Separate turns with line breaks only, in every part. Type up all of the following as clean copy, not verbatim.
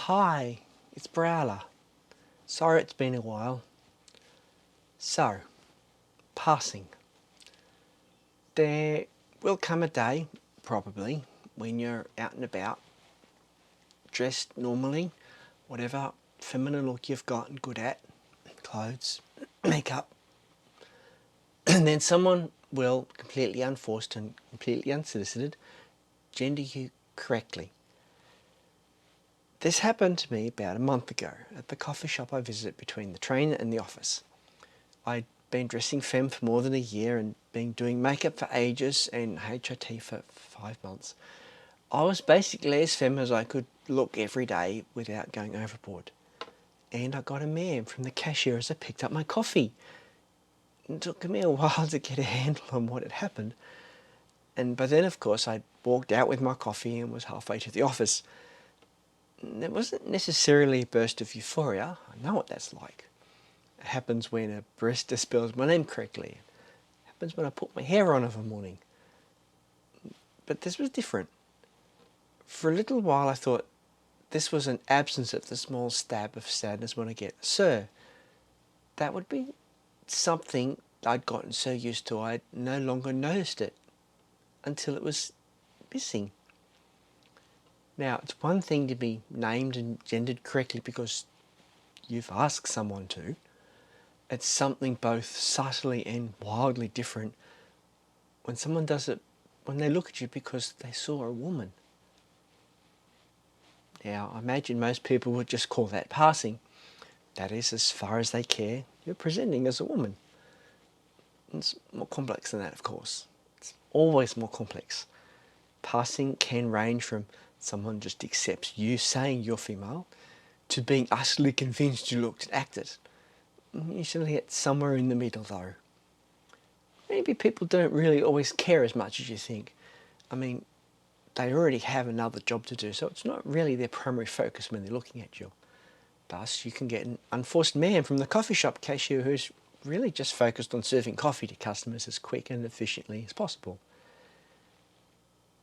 Hi, it's Browler. Sorry it's been a while. So, passing. There will come a day, probably, when you're out and about, dressed normally, whatever feminine look you've gotten good at, clothes, makeup, and then someone will, completely unforced and completely unsolicited, gender you correctly. This happened to me about a month ago at the coffee shop I visited between the train and the office. I'd been dressing femme for more than a year and been doing makeup for ages and HRT for 5 months. I was basically as femme as I could look every day without going overboard. And I got a ma'am from the cashier as I picked up my coffee. It took me a while to get a handle on what had happened. And by then, of course, I'd walked out with my coffee and was halfway to the office. It wasn't necessarily a burst of euphoria. I know what that's like. It happens when a barista spells my name correctly. It happens when I put my hair on of a morning. But this was different. For a little while I thought this was an absence of the small stab of sadness when I get, "Sir." That would be something I'd gotten so used to I'd no longer noticed it until it was missing. Now, it's one thing to be named and gendered correctly because you've asked someone to. It's something both subtly and wildly different when someone does it when they look at you because they saw a woman. Now, I imagine most people would just call that passing. That is, as far as they care, you're presenting as a woman. It's more complex than that, of course. It's always more complex. Passing can range from someone just accepts you saying you're female to being utterly convinced you looked and acted. Usually it's somewhere in the middle though. Maybe people don't really always care as much as you think. I mean, they already have another job to do, so it's not really their primary focus when they're looking at you. Thus, you can get an unforced man from the coffee shop cashier who's really just focused on serving coffee to customers as quick and efficiently as possible.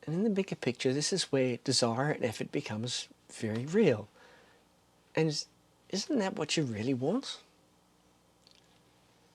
And in the bigger picture, this is where desire and effort becomes very real. And isn't that what you really want?